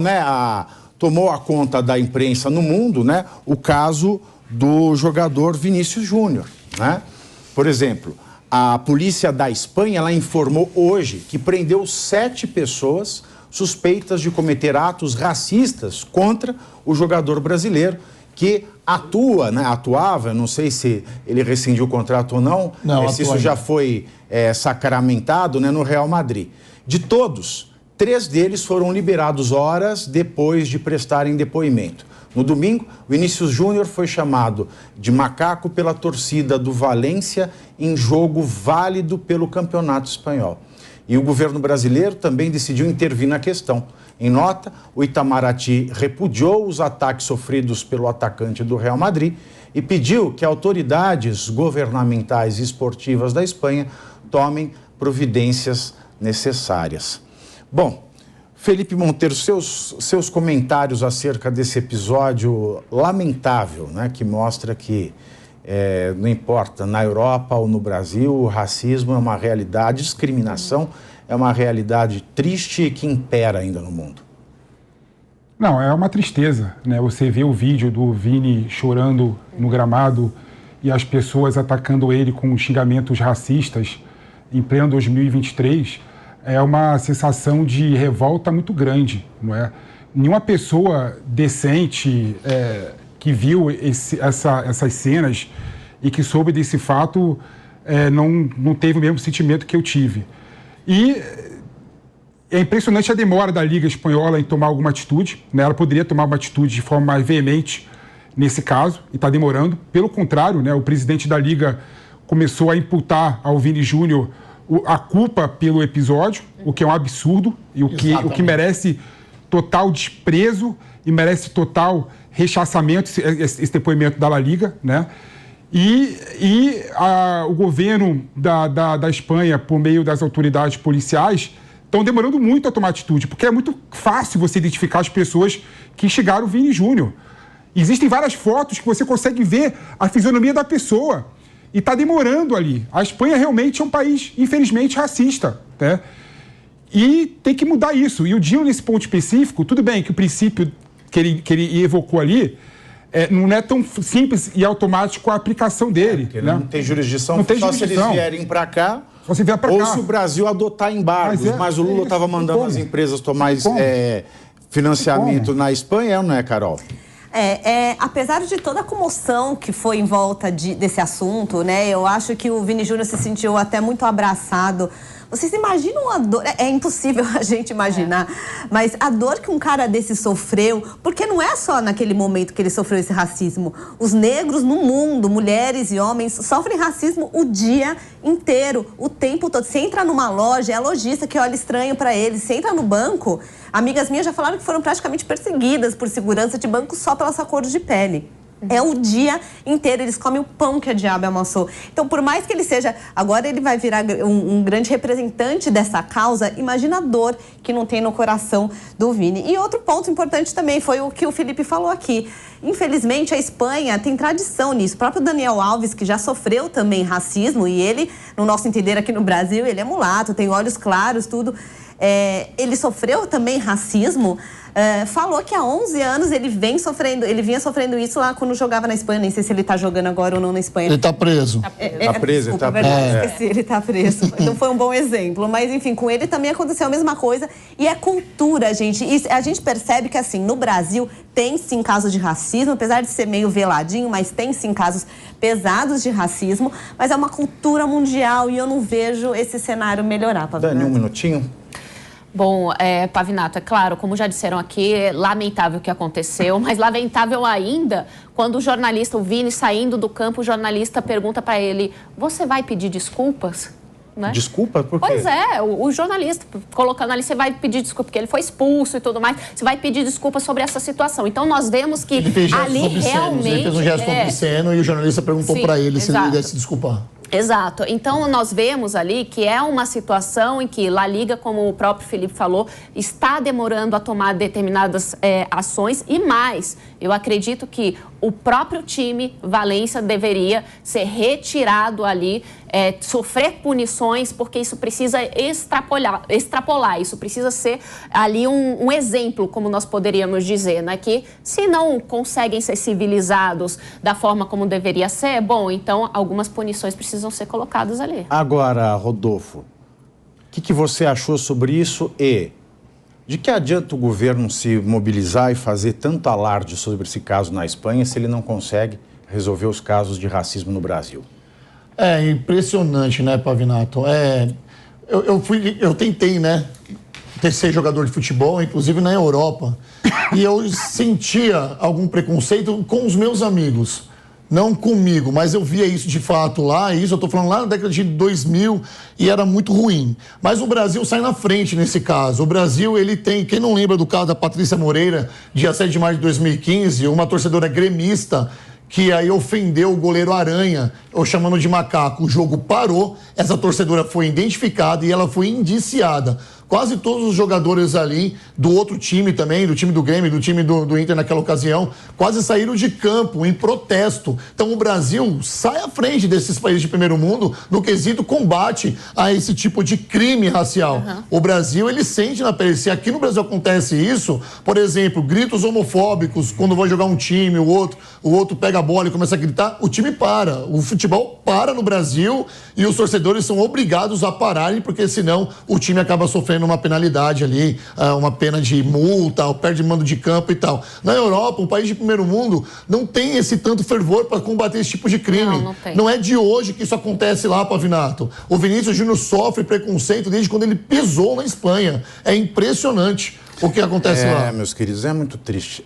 Né, tomou a conta da imprensa no mundo, né, o caso do jogador Vinícius Júnior, né? Por exemplo, a polícia da Espanha, ela informou hoje que prendeu 7 pessoas suspeitas de cometer atos racistas contra o jogador brasileiro que atuava, não sei se ele rescindiu o contrato ou não, se isso já foi sacramentado, né, no Real Madrid. De todos, 3 deles foram liberados horas depois de prestarem depoimento. No domingo, Vinícius Júnior foi chamado de macaco pela torcida do Valência em jogo válido pelo Campeonato Espanhol. E o governo brasileiro também decidiu intervir na questão. Em nota, o Itamaraty repudiou os ataques sofridos pelo atacante do Real Madrid e pediu que autoridades governamentais e esportivas da Espanha tomem providências necessárias. Bom, Felipe Monteiro, seus comentários acerca desse episódio lamentável, né, que mostra que, não importa, na Europa ou no Brasil, o racismo é uma realidade, discriminação é uma realidade triste e que impera ainda no mundo. Não, é uma tristeza, né? Você vê o vídeo do Vini chorando no gramado e as pessoas atacando ele com xingamentos racistas em pleno 2023, é uma sensação de revolta muito grande, não é? Nenhuma pessoa decente que viu essas cenas e que soube desse fato não teve o mesmo sentimento que eu tive. E é impressionante a demora da Liga Espanhola em tomar alguma atitude, né? Ela poderia tomar uma atitude de forma mais veemente nesse caso e está demorando. Pelo contrário, né? O presidente da Liga começou a imputar ao Vini Júnior a culpa pelo episódio, o que é um absurdo e o que merece total desprezo e merece total rechaçamento, esse depoimento da La Liga, né? O governo da Espanha, por meio das autoridades policiais, estão demorando muito a tomar atitude, porque é muito fácil você identificar as pessoas que chegaram o Vini Júnior. Existem várias fotos que você consegue ver a fisionomia da pessoa. E está demorando ali. A Espanha realmente é um país, infelizmente, racista, né? E tem que mudar isso. E o Dinho, nesse ponto específico, tudo bem que o princípio que ele evocou ali não é tão simples e automático a aplicação dele. Porque né? Não tem jurisdição, não tem só jurisdição. Se eles vierem para cá, ou se o Brasil adotar embargos. Mas o Lula estava mandando as empresas tomar financiamento na Espanha, não é, Carol? Apesar de toda a comoção que foi em volta desse assunto, né? Eu acho que o Vini Júnior se sentiu até muito abraçado. Vocês imaginam a dor? É impossível a gente imaginar, mas a dor que um cara desse sofreu, porque não é só naquele momento que ele sofreu esse racismo. Os negros no mundo, mulheres e homens, sofrem racismo o dia inteiro, o tempo todo. Você entra numa loja, é a lojista que olha estranho pra eles. Você entra no banco, amigas minhas já falaram que foram praticamente perseguidas por segurança de banco só pela sua cor de pele. É o dia inteiro, eles comem o pão que a diabo amassou. Então, por mais que ele seja... Agora ele vai virar um grande representante dessa causa. Imagina a dor que não tem no coração do Vini. E outro ponto importante também foi o que o Felipe falou aqui. Infelizmente, a Espanha tem tradição nisso. O próprio Daniel Alves, que já sofreu também racismo, e ele, no nosso entender aqui no Brasil, ele é mulato, tem olhos claros, tudo. Ele sofreu também racismo. Falou que há 11 anos ele vinha sofrendo isso lá quando jogava na Espanha. Nem sei se ele está jogando agora ou não na Espanha. Ele está preso. Esqueci, ele está preso. Não foi um bom exemplo. Mas, enfim, com ele também aconteceu a mesma coisa. E é cultura, gente. E a gente percebe que, assim, no Brasil tem sim casos de racismo, apesar de ser meio veladinho, mas tem sim casos pesados de racismo. Mas é uma cultura mundial e eu não vejo esse cenário melhorar, Pavinato. Dani, um minutinho. Bom, Pavinato, é claro, como já disseram aqui, é lamentável o que aconteceu, mas lamentável ainda quando o jornalista, o Vini, saindo do campo, o jornalista pergunta para ele, você vai pedir desculpas? Né? Desculpa? Por quê? Pois é, o jornalista colocando ali, você vai pedir desculpa, porque ele foi expulso e tudo mais, você vai pedir desculpa sobre essa situação. Então, nós vemos que ali realmente... Ele fez um gesto obsceno e o jornalista perguntou para ele se ele ia se desculpar. Exato. Então, nós vemos ali que é uma situação em que La Liga, como o próprio Felipe falou, está demorando a tomar determinadas ações e mais. Eu acredito que o próprio time Valência deveria ser retirado ali sofrer punições, porque isso precisa extrapolar, isso precisa ser ali um exemplo, como nós poderíamos dizer, né? Que se não conseguem ser civilizados da forma como deveria ser, bom, então algumas punições precisam ser colocadas ali. Agora, Rodolfo, o que você achou sobre isso e de que adianta o governo se mobilizar e fazer tanto alarde sobre esse caso na Espanha se ele não consegue resolver os casos de racismo no Brasil? É impressionante, né, Pavinato? Eu tentei, né, ser jogador de futebol, inclusive na Europa, e eu sentia algum preconceito com os meus amigos. Não comigo, mas eu via isso de fato lá, e isso eu tô falando lá na década de 2000, e era muito ruim. Mas o Brasil sai na frente nesse caso. O Brasil, ele tem, quem não lembra do caso da Patrícia Moreira, dia 7 de maio de 2015, uma torcedora gremista, que aí ofendeu o goleiro Aranha, ou chamando de macaco. O jogo parou, essa torcedora foi identificada e ela foi indiciada. Quase todos os jogadores ali do outro time também, do time do Grêmio, do time do Inter naquela ocasião, quase saíram de campo em protesto. Então o Brasil sai à frente desses países de primeiro mundo no quesito combate a esse tipo de crime racial. Uhum. O Brasil, ele sente na pele. Se aqui no Brasil acontece isso, por exemplo, gritos homofóbicos, quando vai jogar um time, o outro pega a bola e começa a gritar, o time para. O futebol para no Brasil e os torcedores são obrigados a pararem, porque senão o time acaba sofrendo uma penalidade ali, uma pena de multa, ou perde mando de campo e tal. Na Europa, um país de primeiro mundo, não tem esse tanto fervor para combater esse tipo de crime. Não é de hoje que isso acontece lá, Pavinato. O Vinícius Júnior sofre preconceito desde quando ele pisou na Espanha. É impressionante o que acontece lá. Meus queridos, é muito triste